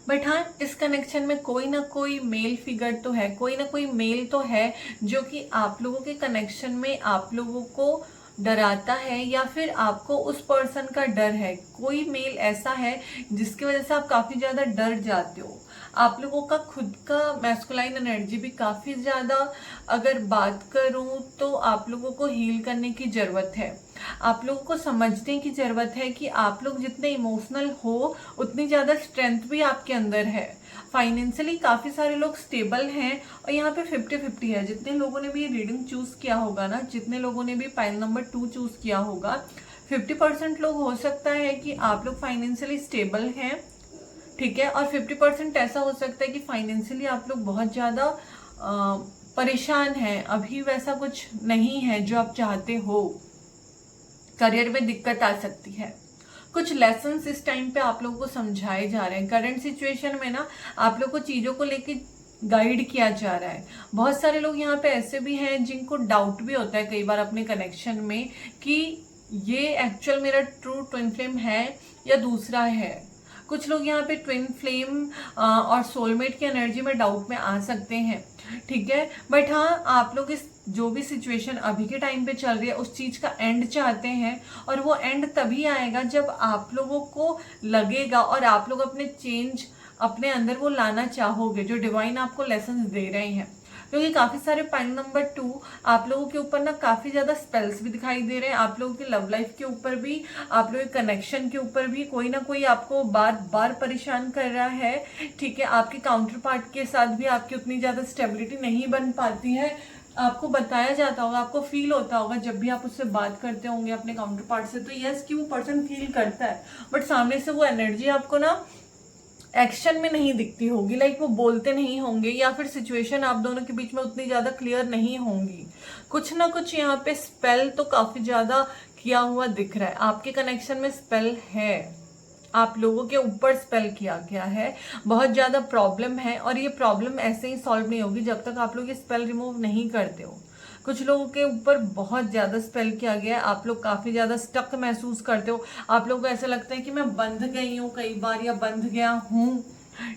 [SPEAKER 1] बट हाँ, इस कनेक्शन में कोई ना कोई मेल फिगर तो है, कोई ना कोई मेल तो है जो कि आप लोगों के कनेक्शन में आप लोगों को डराता है, या फिर आपको उस पर्सन का डर है। कोई मेल ऐसा है जिसकी वजह से आप काफ़ी ज़्यादा डर जाते हो। आप लोगों का खुद का मैस्कुलाइन एनर्जी भी काफ़ी ज़्यादा, अगर बात करूँ तो आप लोगों को हील करने की ज़रूरत है। आप लोगों को समझने की ज़रूरत है कि आप लोग जितने इमोशनल हो, उतनी ज़्यादा स्ट्रेंथ भी आपके अंदर है। फाइनेंशियली काफ़ी सारे लोग स्टेबल हैं, और यहाँ पे 50-50 है। जितने लोगों ने भी ये रीडिंग चूज़ किया होगा ना, जितने लोगों ने भी पाइल नंबर 2 चूज़ किया होगा, 50% लोग हो सकता है कि आप लोग फाइनेंशियली स्टेबल हैं, ठीक है, और 50% ऐसा हो सकता है कि फाइनेंशियली आप लोग बहुत ज़्यादा परेशान हैं, अभी वैसा कुछ नहीं है जो आप चाहते हो, करियर में दिक्कत आ सकती है। कुछ लेसन्स इस टाइम पे आप लोगों को समझाए जा रहे हैं। करंट सिचुएशन में ना आप लोग को चीज़ों को लेके गाइड किया जा रहा है। बहुत सारे लोग यहाँ पे ऐसे भी हैं जिनको डाउट भी होता है कई बार अपने कनेक्शन में कि ये एक्चुअल मेरा ट्रू ट्विन फ्लेम है या दूसरा है। कुछ लोग यहाँ पे ट्विन फ्लेम और सोलमेट की एनर्जी में डाउट में आ सकते हैं, ठीक है। बट हाँ, आप लोग इस जो भी सिचुएशन अभी के टाइम पे चल रही है उस चीज़ का एंड चाहते हैं, और वो एंड तभी आएगा जब आप लोगों को लगेगा और आप लोग अपने चेंज अपने अंदर वो लाना चाहोगे, जो डिवाइन आपको लेसन्स दे रहे हैं। क्योंकि काफ़ी सारे पाइल नंबर 2 आप लोगों के ऊपर ना काफ़ी ज़्यादा स्पेल्स भी दिखाई दे रहे हैं, आप लोगों की लव लाइफ के ऊपर भी, आप लोगों के कनेक्शन के ऊपर भी कोई ना कोई आपको बार बार परेशान कर रहा है, ठीक है। आपके काउंटर पार्ट के साथ भी आपकी उतनी ज़्यादा स्टेबिलिटी नहीं बन पाती है। आपको बताया जाता होगा, आपको फील होता होगा जब भी आप उससे बात करते होंगे अपने काउंटर पार्ट से, तो यस कि वो पर्सन फील करता है, बट सामने से वो एनर्जी आपको ना एक्शन में नहीं दिखती होगी, लाइक वो बोलते नहीं होंगे, या फिर सिचुएशन आप दोनों के बीच में उतनी ज़्यादा क्लियर नहीं होंगी। कुछ ना कुछ यहाँ पे स्पेल तो काफ़ी ज़्यादा किया हुआ दिख रहा है, आपके कनेक्शन में स्पेल है, आप लोगों के ऊपर स्पेल किया गया है, बहुत ज़्यादा प्रॉब्लम है, और ये प्रॉब्लम ऐसे ही सॉल्व नहीं होगी जब तक आप लोग ये स्पेल रिमूव नहीं करते हो। कुछ लोगों के ऊपर बहुत ज़्यादा स्पेल किया गया है, आप लोग काफ़ी ज़्यादा स्टक महसूस करते हो, आप लोगों को ऐसा लगता है कि मैं बंध गई हूँ कई बार, या बंध गया हूँ,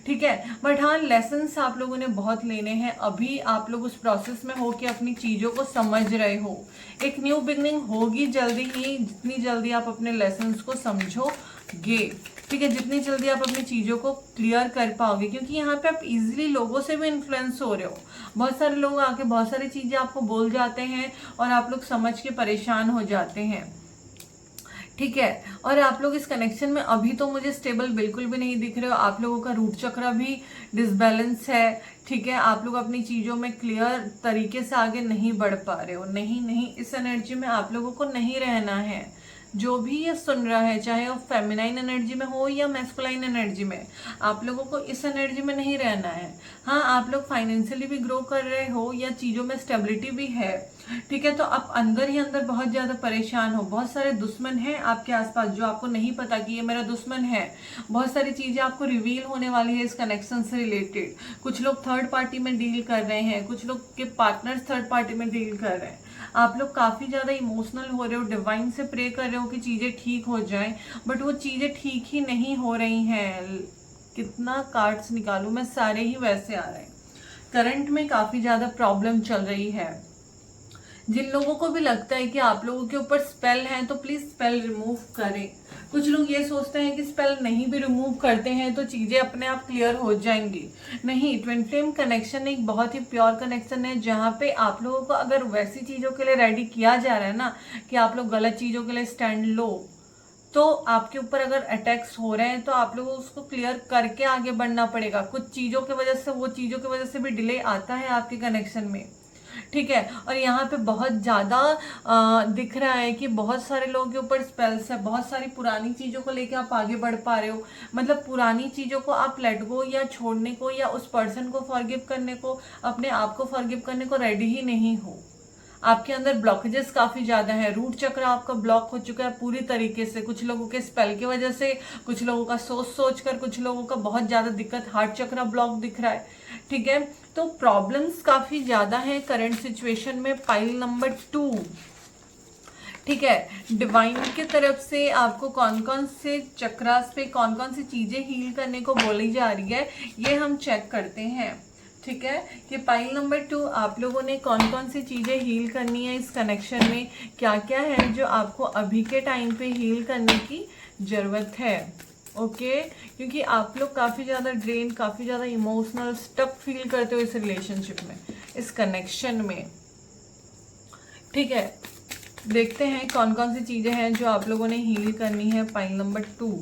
[SPEAKER 1] ठीक है। बट हाँ, लेसन्स आप लोगों ने बहुत लेने हैं, अभी आप लोग उस प्रोसेस में हो कि अपनी चीज़ों को समझ रहे हो। एक न्यू बिगनिंग होगी जल्दी ही, जितनी जल्दी आप अपने लेसन्स को समझोगे, ठीक है, जितनी जल्दी आप अपनी चीज़ों को क्लियर कर पाओगे, क्योंकि यहाँ पे आप इजीली लोगों से भी इन्फ्लुएंस हो रहे हो। बहुत सारे लोग आके बहुत सारी चीज़ें आपको बोल जाते हैं और आप लोग समझ के परेशान हो जाते हैं, ठीक है। और आप लोग इस कनेक्शन में अभी तो मुझे स्टेबल बिल्कुल भी नहीं दिख रहे हो, आप लोगों का रूट चक्र भी डिसबैलेंस है, ठीक है। आप लोग अपनी चीज़ों में क्लियर तरीके से आगे नहीं बढ़ पा रहे हो, नहीं, इस एनर्जी में आप लोगों को नहीं रहना है। जो भी ये सुन रहा है, चाहे वो फेमिनाइन एनर्जी में हो या मैस्कुलाइन एनर्जी में, आप लोगों को इस एनर्जी में नहीं रहना है। हाँ, आप लोग फाइनेंशियली भी ग्रो कर रहे हो या चीज़ों में स्टेबिलिटी भी है, ठीक है, तो आप अंदर ही अंदर बहुत ज़्यादा परेशान हो। बहुत सारे दुश्मन हैं आपके आसपास जो आपको नहीं पता कि ये मेरा दुश्मन है। बहुत सारी चीज़ें आपको रिवील होने वाली है इस कनेक्शन से रिलेटेड। कुछ लोग थर्ड पार्टी में डील कर रहे हैं, कुछ लोग के पार्टनर्स थर्ड पार्टी में डील कर रहे हैं। आप लोग काफ़ी ज़्यादा इमोशनल हो रहे हो, डिवाइन से प्रे कर रहे हो कि चीज़ें ठीक हो जाएं, बट वो चीज़ें ठीक ही नहीं हो रही हैं। कितना कार्ड्स निकालूं मैं, सारे ही वैसे आ रहे हैं। करंट में काफ़ी ज़्यादा प्रॉब्लम चल रही है। जिन लोगों को भी लगता है कि आप लोगों के ऊपर स्पेल है तो प्लीज स्पेल रिमूव करें। कुछ लोग ये सोचते हैं कि स्पेल नहीं भी रिमूव करते हैं तो चीजें अपने आप क्लियर हो जाएंगी। नहीं, ट्विन फ्लेम कनेक्शन एक बहुत ही प्योर कनेक्शन है, जहाँ पे आप लोगों को अगर वैसी चीजों के लिए रेडी किया जा रहा है ना कि आप लोग गलत चीजों के लिए स्टैंड लो, तो आपके ऊपर अगर अटैक्स हो रहे हैं तो आप लोगों को उसको क्लियर करके आगे बढ़ना पड़ेगा। कुछ चीजों की वजह से, वो चीजों की वजह से भी डिले आता है आपके कनेक्शन में, ठीक है। और यहाँ पे बहुत ज्यादा दिख रहा है कि बहुत सारे लोगों के ऊपर स्पेल्स है, बहुत सारी पुरानी चीजों को लेके आप आगे बढ़ पा रहे हो। मतलब पुरानी चीजों को आप लेट गो या छोड़ने को या उस पर्सन को फॉरगिव करने को, अपने आप को फॉरगिव करने को रेडी ही नहीं हो। आपके अंदर ब्लॉकेजेस काफी ज्यादा है, रूट चक्र आपका ब्लॉक हो चुका है पूरी तरीके से, कुछ लोगों के स्पेल की वजह से, कुछ लोगों का सोच सोच कर, कुछ लोगों का बहुत ज्यादा दिक्कत, हार्ट चक्र ब्लॉक दिख रहा है, ठीक है। तो प्रॉब्लम्स काफी ज्यादा है करंट सिचुएशन में पाइल नंबर 2, ठीक है। डिवाइन की तरफ से आपको कौन कौन से चक्रास पे कौन कौन सी चीजें हील करने को बोली जा रही है, ये हम चेक करते हैं, ठीक है। कि पाइल नंबर 2 आप लोगों ने कौन कौन सी चीजें हील करनी है इस कनेक्शन में, क्या क्या है जो आपको अभी के टाइम पे हील करने की जरूरत है, ओके। क्योंकि आप लोग काफी ज्यादा ड्रेन, काफी ज्यादा इमोशनल स्टक फील करते हो इस रिलेशनशिप में, इस कनेक्शन में, ठीक है। देखते हैं कौन कौन सी चीजें हैं जो आप लोगों ने हील करनी है पाइल नंबर 2।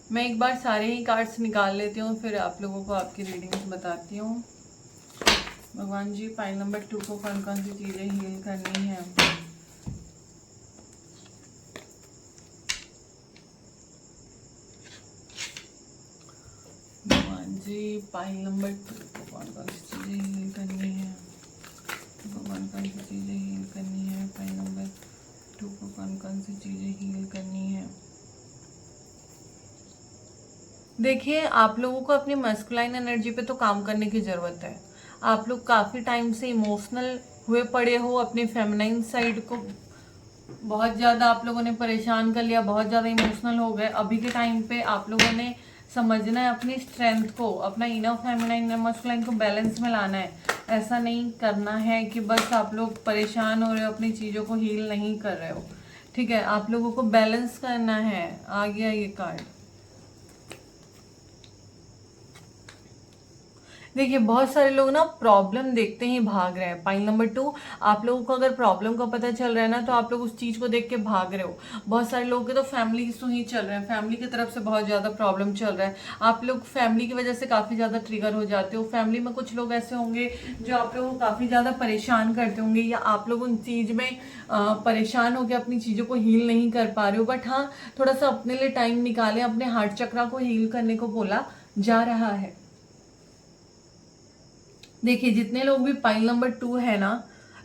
[SPEAKER 1] मैं एक बार सारे ही कार्ड्स निकाल लेती हूँ, फिर आप लोगों को आपकी रीडिंग्स बताती हूँ। भगवान जी, पाइल नंबर 2 को कौन कौन सी चीजें हील करनी है। भगवान जी, पाइल नंबर 2 को कौन कौन सी चीजें हील करनी है, कौन कौन सी चीजें हील करनी है। पाइल नंबर 2 को कौन कौन सी चीजें हील करनी है। देखिए, आप लोगों को अपनी मस्कुलाइन एनर्जी पे तो काम करने की जरूरत है। आप लोग काफी टाइम से इमोशनल हुए पड़े हो, अपनी फेमिनाइन साइड को बहुत ज्यादा आप लोगों ने परेशान कर लिया, बहुत ज्यादा इमोशनल हो गए। अभी के टाइम पे आप लोगों ने समझना है अपनी स्ट्रेंथ को, अपना इनर फेमिनाइन और मस्कुलाइन को बैलेंस में लाना है। ऐसा नहीं करना है कि बस आप लोग परेशान हो रहे हो, अपनी चीजों को हील नहीं कर रहे हो, ठीक है। आप लोगों को बैलेंस करना है। आ गया ये कार्ड। देखिए, बहुत सारे लोग ना प्रॉब्लम देखते ही भाग रहे हैं। पाइल नंबर 2, आप लोगों को अगर प्रॉब्लम का पता चल रहा है ना तो आप लोग उस चीज को देख के भाग रहे हो। बहुत सारे लोगों के तो फैमिली इशू ही चल रहे हैं, फैमिली की तरफ से बहुत ज्यादा प्रॉब्लम चल रहा है। आप लोग फैमिली की वजह से काफी ज्यादा ट्रिगर हो जाते हो। फैमिली में कुछ लोग ऐसे होंगे जो आप लोगों को काफी ज्यादा परेशान करते होंगे, या आप लोग उन चीज में परेशान होकर अपनी चीजों को हील नहीं कर पा रहे हो। बट हाँ, थोड़ा सा अपने लिए टाइम निकालें, अपने हार्ट चक्रा को हील करने को बोला जा रहा है। देखिए, जितने लोग भी पाइल नंबर 2 है ना,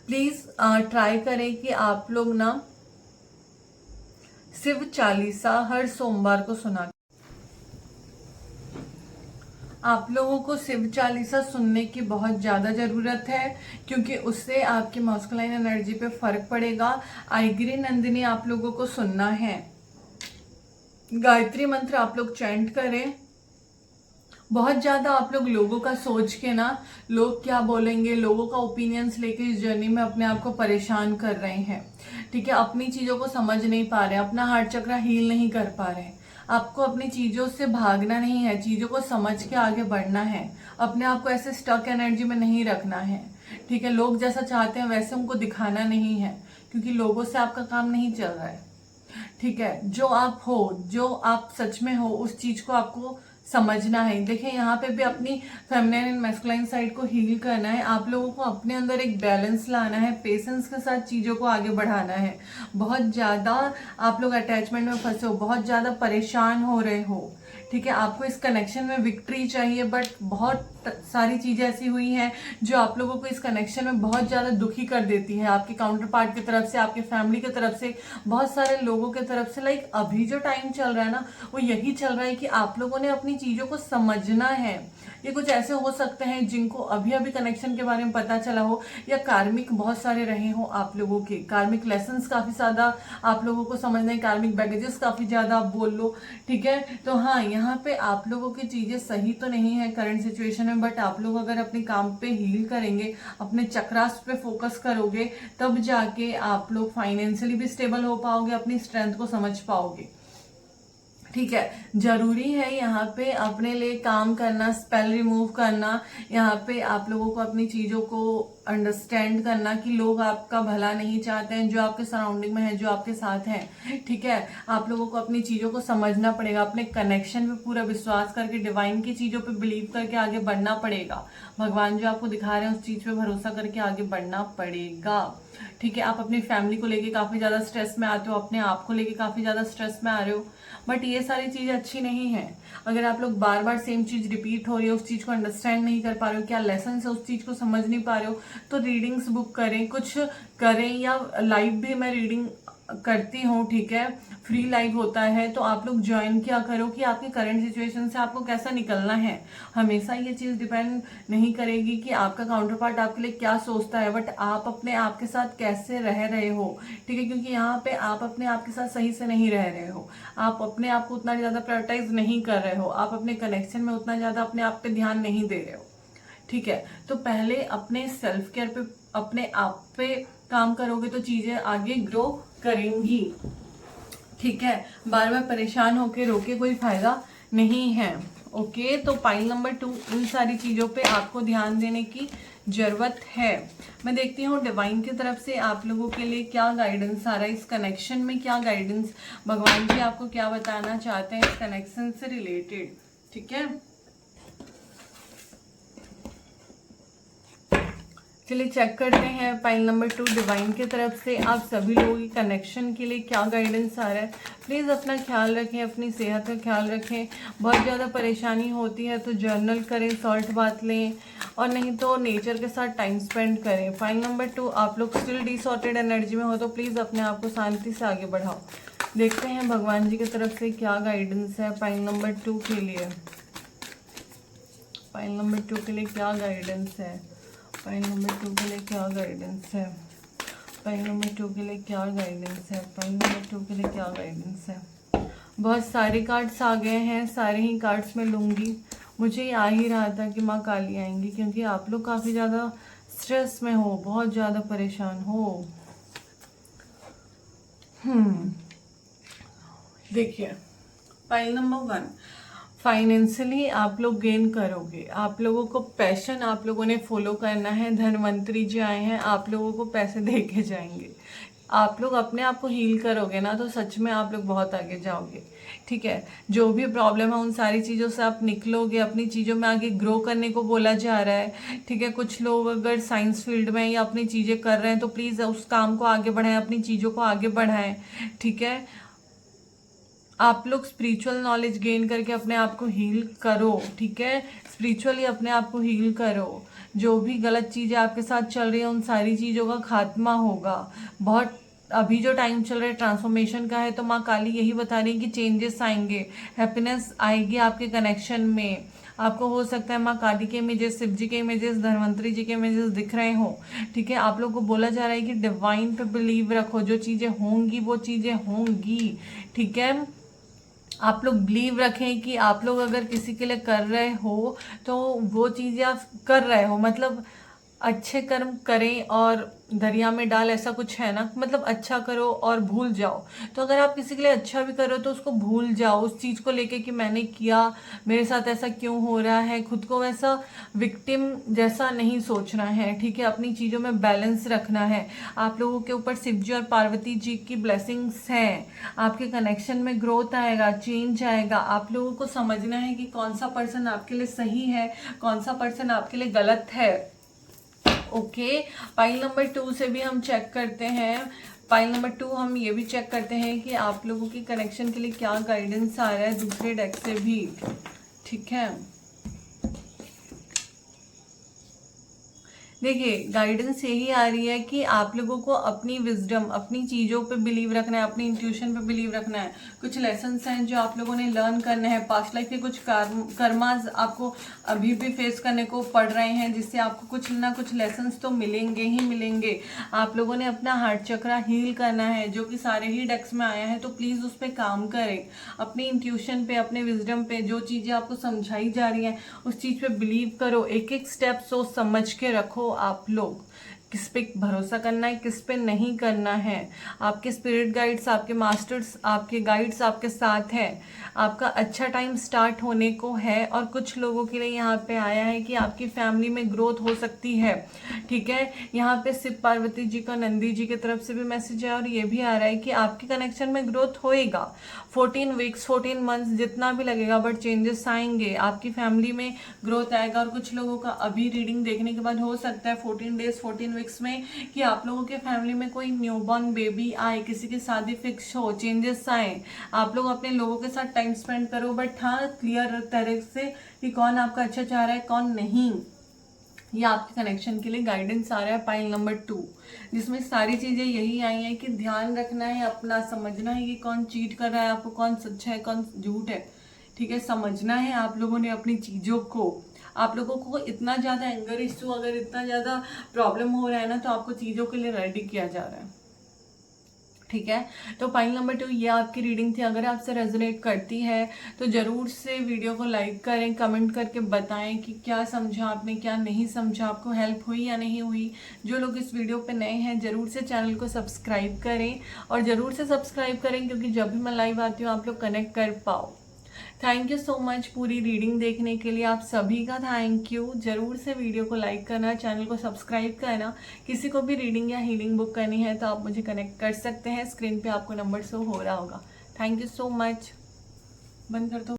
[SPEAKER 1] प्लीज ट्राई करें कि आप लोग ना शिव चालीसा हर सोमवार को सुना। आप लोगों को शिव चालीसा सुनने की बहुत ज्यादा जरूरत है, क्योंकि उससे आपकी मस्कुलाइन एनर्जी पे फर्क पड़ेगा। आइगिरी नंदिनी आप लोगों को सुनना है। गायत्री मंत्र आप लोग चैंट करें। बहुत ज्यादा आप लोग लोगों का सोच के ना, लोग क्या बोलेंगे, लोगों का ओपिनियंस लेके इस जर्नी में अपने आप को परेशान कर रहे हैं, ठीक है। अपनी चीजों को समझ नहीं पा रहे, अपना हार्ट चक्र हील नहीं कर पा रहे। आपको अपनी चीजों से भागना नहीं है, चीजों को समझ के आगे बढ़ना है। अपने आप को ऐसे स्टक एनर्जी में नहीं रखना है, ठीक है। लोग जैसा चाहते हैं वैसे उनको दिखाना नहीं है, क्योंकि लोगों से आपका काम नहीं चल रहा है, ठीक है। जो आप हो, जो आप सच में हो, उस चीज को आपको समझना है। देखिए, यहाँ पे भी अपनी फेमिनिन एंड मैस्कुलाइन साइड को हील करना है। आप लोगों को अपने अंदर एक बैलेंस लाना है, पेशेंस के साथ चीजों को आगे बढ़ाना है। बहुत ज्यादा आप लोग अटैचमेंट में फंसे हो, बहुत ज्यादा परेशान हो रहे हो, ठीक है। आपको इस कनेक्शन में विक्ट्री चाहिए, बट बहुत सारी चीजें ऐसी हुई हैं जो आप लोगों को इस कनेक्शन में बहुत ज्यादा दुखी कर देती है। आपके काउंटर पार्ट की तरफ से, आपके फैमिली की तरफ से, बहुत सारे लोगों की तरफ से। लाइक अभी जो टाइम चल रहा है ना, वो यही चल रहा है कि आप लोगों ने अपनी चीजों को समझना है, ये कुछ ऐसे हो सकते हैं जिनको अभी अभी कनेक्शन के बारे में पता चला हो, या कार्मिक बहुत सारे रहे हो आप लोगों के, कार्मिक लेसन्स काफी ज्यादा आप लोगों को समझने, कार्मिक बैगेजेस काफी ज्यादा आप बोल लो, ठीक है। तो हाँ, यहाँ पे आप लोगों की चीजें सही तो नहीं है करंट सिचुएशन में, बट आप लोग अगर अपने काम पे हील करेंगे, अपने चक्रास पे फोकस करोगे, तब जाके आप लोग फाइनेंशियली भी स्टेबल हो पाओगे, अपनी स्ट्रेंथ को समझ पाओगे, ठीक है। जरूरी है यहाँ पे अपने लिए काम करना, स्पेल रिमूव करना, यहाँ पे आप लोगों को अपनी चीजों को अंडरस्टैंड करना कि लोग आपका भला नहीं चाहते हैं, जो आपके सराउंडिंग में है, जो आपके साथ हैं, ठीक है। आप लोगों को अपनी चीजों को समझना पड़ेगा, अपने कनेक्शन पे पूरा विश्वास करके, डिवाइन की चीजों पे बिलीव करके आगे बढ़ना पड़ेगा। भगवान जो आपको दिखा रहे हैं उस चीज पे भरोसा करके आगे बढ़ना पड़ेगा, ठीक है। आप अपनी फैमिली को लेके काफी ज्यादा स्ट्रेस में आते हो, अपने आप को लेके काफी ज्यादा स्ट्रेस में आ रहे हो, बट ये सारी चीज अच्छी नहीं है। अगर आप लोग बार बार सेम चीज रिपीट हो रही है, उस चीज को अंडरस्टैंड नहीं कर पा रहे हो, क्या लेसन है उस चीज को समझ नहीं पा रहे हो, तो रीडिंग्स बुक करें, कुछ करें, या लाइव भी मैं रीडिंग करती हूँ, ठीक है, फ्री लाइव होता है, तो आप लोग ज्वाइन क्या करो कि आपकी करंट सिचुएशन से आपको कैसा निकलना है। हमेशा ये चीज डिपेंड नहीं करेगी कि आपका काउंटर पार्ट आपके लिए क्या सोचता है, बट आप अपने आप के साथ कैसे रह रहे हो, ठीक है। क्योंकि यहाँ पे आप अपने आप के साथ सही से नहीं रह रहे हो, आप अपने आप को उतना ज्यादा प्रायोरिटाइज नहीं कर रहे हो, आप अपने कनेक्शन में उतना ज्यादा अपने आप पे ध्यान नहीं दे रहे हो, ठीक है। तो पहले अपने सेल्फ केयर पे, अपने आप पे काम करोगे तो चीजें आगे ग्रो करेंगी, ठीक है। बार बार परेशान होके रोके कोई फायदा नहीं है, ओके। तो पाइल नंबर 2, इन सारी चीजों पे आपको ध्यान देने की जरूरत है। मैं देखती हूँ डिवाइन की तरफ से आप लोगों के लिए क्या गाइडेंस आ रहा है, इस कनेक्शन में क्या गाइडेंस, भगवान जी आपको क्या बताना चाहते हैं इस कनेक्शन से रिलेटेड, ठीक है। चलिए चेक करते हैं पाइल नंबर 2 डिवाइन की तरफ से आप सभी लोगों की कनेक्शन के लिए क्या गाइडेंस आ रहा है। प्लीज़ अपना ख्याल रखें, अपनी सेहत का ख्याल रखें। बहुत ज़्यादा परेशानी होती है तो जर्नल करें, सॉल्ट बात लें, और नहीं तो नेचर के साथ टाइम स्पेंड करें। पाइल नंबर 2 आप लोग स्टिल डिसऑर्डेड एनर्जी में हो तो प्लीज़ अपने आप को शांति से आगे बढ़ाओ। देखते हैं भगवान जी की तरफ से क्या गाइडेंस है पाइल नंबर 2 के लिए। पाइल नंबर 2 के लिए क्या गाइडेंस है, पाइल नंबर 2 के लिए क्या गाइडेंस है, पाइल नंबर 2 के लिए क्या गाइडेंस है, पाइल नंबर 2 के लिए क्या गाइडेंस है। बहुत सारे कार्ड्स आ गए हैं, सारे ही कार्ड्स मैं लूँगी। मुझे आ ही रहा था कि माँ काली आएंगी, क्योंकि आप लोग काफ़ी ज़्यादा स्ट्रेस में हो, बहुत ज़्यादा परेशान हो। देखिए पाइल नंबर 1, फाइनेंशियली आप लोग गेन करोगे, आप लोगों को पैशन आप लोगों ने फॉलो करना है। धनवंतरी जी आए हैं, आप लोगों को पैसे दे के जाएंगे। आप लोग अपने आप को हील करोगे ना, तो सच में आप लोग बहुत आगे जाओगे, ठीक है। जो भी प्रॉब्लम है उन सारी चीज़ों से आप निकलोगे, अपनी चीज़ों में आगे ग्रो करने को बोला जा रहा है, ठीक है। कुछ लोग अगर साइंस फील्ड में या अपनी चीज़ें कर रहे हैं तो प्लीज़ उस काम को आगे बढ़ाएं, अपनी चीज़ों को आगे बढ़ाएं, ठीक है। आप लोग स्पिरिचुअल नॉलेज गेन करके अपने आप को हील करो, ठीक है। स्पिरिचुअली अपने आप को हील करो। जो भी गलत चीज़ें आपके साथ चल रही है उन सारी चीज़ों का खात्मा होगा। बहुत अभी जो टाइम चल रहा है ट्रांसफॉर्मेशन का है, तो माँ काली यही बता रही है कि चेंजेस आएंगे, हैप्पीनेस आएगी आपके कनेक्शन में। आपको हो सकता है माँ काली के इमेजेस, शिव जी के इमेजेस, धनवंतरी जी के इमेजेस दिख रहे हो, ठीक है। आप लोग को बोला जा रहा है कि डिवाइन पे बिलीव रखो, जो चीज़ें होंगी वो चीज़ें होंगी, ठीक है। आप लोग बिलीव रखें कि आप लोग अगर किसी के लिए कर रहे हो तो वो चीज़ें आप कर रहे हो, मतलब अच्छे कर्म करें और दरिया में डाल, ऐसा कुछ है ना, मतलब अच्छा करो और भूल जाओ। तो अगर आप किसी के लिए अच्छा भी करो तो उसको भूल जाओ, उस चीज़ को लेके कि मैंने किया, मेरे साथ ऐसा क्यों हो रहा है। खुद को वैसा विक्टिम जैसा नहीं सोचना है, ठीक है। अपनी चीज़ों में बैलेंस रखना है। आप लोगों के ऊपर शिव जी और पार्वती जी की ब्लेसिंग्स हैं, आपके कनेक्शन में ग्रोथ आएगा, चेंज आएगा। आप लोगों को समझना है कि कौन सा पर्सन आपके लिए सही है, कौन सा पर्सन आपके लिए गलत है, ओके। पाइल नंबर 2 से भी हम चेक करते हैं। पाइल नंबर 2 हम ये भी चेक करते हैं कि आप लोगों की कनेक्शन के लिए क्या गाइडेंस आ रहा है दूसरे डेक से भी, ठीक है। देखिए गाइडेंस यही आ रही है कि आप लोगों को अपनी विजडम, अपनी चीज़ों पे बिलीव रखना है, अपनी इंट्यूशन पे बिलीव रखना है। कुछ लेसन्स हैं जो आप लोगों ने लर्न करना है, पास्ट लाइफ के कुछ कर्मास आपको अभी भी फेस करने को पड़ रहे हैं, जिससे आपको कुछ ना कुछ लेसन्स तो मिलेंगे ही मिलेंगे। आप लोगों ने अपना हार्ट चक्रा हील करना है, जो कि सारे ही डेक्स में आया है, तो प्लीज़ उस पर काम करें। अपनी इंट्यूशन पे, अपने विजडम पे, जो चीज़ें आपको समझाई जा रही हैं उस चीज़ पे बिलीव करो। एक एक स्टेप सोच समझ के रखो। आप लोग किस पे भरोसा करना है, किस पे नहीं करना है। आपके स्पिरिट गाइड्स, आपके मास्टर्स, आपके गाइड्स आपके साथ हैं। आपका अच्छा टाइम स्टार्ट होने को है और कुछ लोगों के लिए यहाँ पे आया है कि आपकी फैमिली में ग्रोथ हो सकती है। ठीक है, यहाँ पे शिव पार्वती जी का, नंदी जी की तरफ से भी मैसेज है और ये भी आ रहा है कि आपके कनेक्शन में ग्रोथ होएगा। 14 वीक्स 14 मंथ्स जितना भी लगेगा, बट चेंजेस आएंगे, आपकी फैमिली में ग्रोथ आएगा। और कुछ लोगों का अभी रीडिंग देखने के बाद हो सकता है 14 डेज 14 वीक्स में कि आप लोगों के फैमिली में कोई न्यूबॉर्न बेबी आए, किसी की शादी फिक्स हो, चेंजेस आए। आप लोग अपने लोगों के साथ टाइम स्पेंड करो, बट हाँ क्लियर तरह से कि कौन आपका अच्छा चाह रहा है कौन नहीं। ये आपके कनेक्शन के लिए गाइडेंस आ रहा है पाइल नंबर 2, जिसमें सारी चीज़ें यही आई हैं कि ध्यान रखना है, अपना समझना है कि कौन चीट कर रहा है आपको, कौन सच्चा है कौन झूठ है। ठीक है, समझना है आप लोगों ने अपनी चीज़ों को। आप लोगों को इतना ज़्यादा एंगर इश्यू, अगर इतना ज़्यादा प्रॉब्लम हो रहा है ना, तो आपको चीज़ों के लिए रेडी किया जा रहा है। ठीक है, तो पाइल नंबर 2 ये आपकी रीडिंग थी। अगर आपसे रेजोनेट करती है तो ज़रूर से वीडियो को लाइक करें, कमेंट करके बताएं कि क्या समझा आपने, क्या नहीं समझा, आपको हेल्प हुई या नहीं हुई। जो लोग इस वीडियो पे नए हैं ज़रूर से चैनल को सब्सक्राइब करें, और ज़रूर से सब्सक्राइब करें क्योंकि जब भी मैं लाइव आती हूँ आप लोग कनेक्ट कर पाओ। थैंक यू सो मच पूरी रीडिंग देखने के लिए, आप सभी का थैंक यू। जरूर से वीडियो को लाइक करना, चैनल को सब्सक्राइब करना। किसी को भी रीडिंग या हीलिंग बुक करनी है तो आप मुझे कनेक्ट कर सकते हैं, स्क्रीन पे आपको नंबर शो हो रहा होगा। Thank you so much. बंद कर दो।